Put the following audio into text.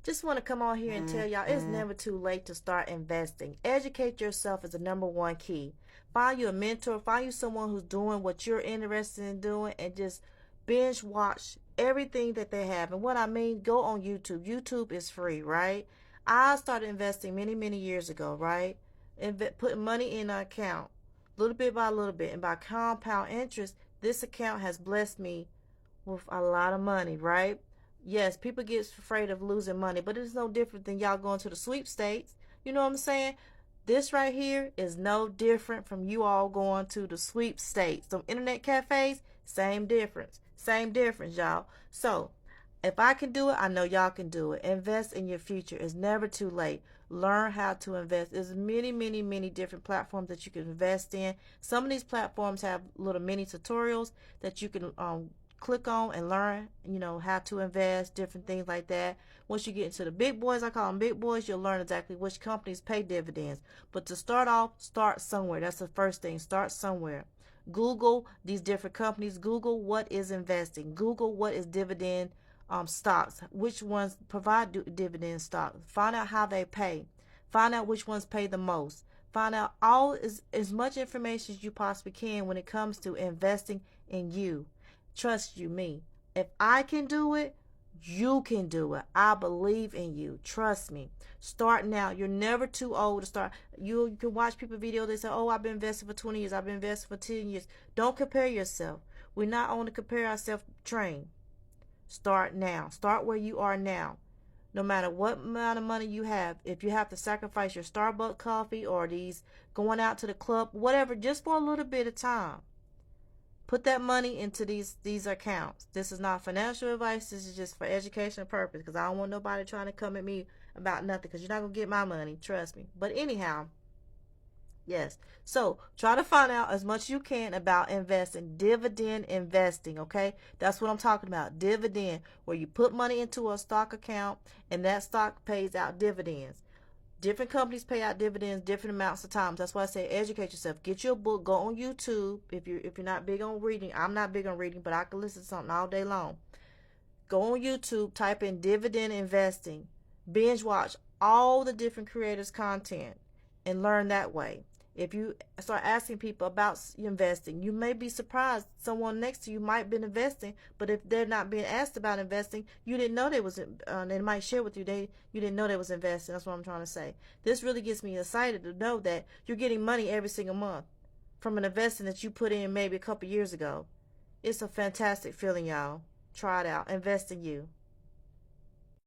Just want to come on here and tell y'all it's never too late to start investing. Educate yourself is the number one key. Find you a mentor, find you someone who's doing what you're interested in doing, and just binge watch everything that they have. And what I mean, go on YouTube. YouTube is free, right? I started investing many, many years ago, right? Putting money in an account, little bit by little bit, and by compound interest, this account has blessed me with a lot of money, right? Yes, people get afraid of losing money, but it's no different than y'all going to the sweepstakes. You know what I'm saying? This right here is no different from you all going to the sweepstakes. Some internet cafes, same difference. Same difference, y'all. So, if I can do it, I know y'all can do it. Invest in your future. It's never too late. Learn how to invest. There's many, many, many different platforms that you can invest in. Some of these platforms have little mini tutorials that you can click on and learn, how to invest, different things like that. Once you get into the big boys, I call them big boys, you'll learn exactly which companies pay dividends. But to start off, start somewhere. That's the first thing. Start somewhere. Google these different companies. Google what is investing. Google what is dividend stocks. Which ones provide dividend stocks. Find out how they pay. Find out which ones pay the most. Find out as much information as you possibly can when it comes to investing in you. Trust you, me. If I can do it, you can do it. I believe in you. Trust me. Start now. You're never too old to start. You can watch people videos. They say, oh, I've been investing for 20 years. I've been investing for 10 years. Don't compare yourself. We're not on to compare ourselves. Train. Start now. Start where you are now. No matter what amount of money you have, if you have to sacrifice your Starbucks coffee or these going out to the club, whatever, just for a little bit of time. Put that money into these accounts. This is not financial advice. This is just for educational purpose, because I don't want nobody trying to come at me about nothing, because you're not going to get my money. Trust me. But anyhow, yes. So try to find out as much as you can about investing. Dividend investing, okay? That's what I'm talking about. Dividend, where you put money into a stock account and that stock pays out dividends. Different companies pay out dividends different amounts of times. That's why I say educate yourself. Get your book. Go on YouTube. If you're not big on reading, I'm not big on reading, but I can listen to something all day long. Go on YouTube. Type in dividend investing. Binge watch all the different creators' content and learn that way. If you start asking people about investing, you may be surprised. Someone next to you might be investing, but if they're not being asked about investing, you didn't know they was. They might share with you you didn't know they was investing. That's what I'm trying to say. This really gets me excited to know that you're getting money every single month from an investing that you put in maybe a couple years ago. It's a fantastic feeling, y'all. Try it out. Invest in you.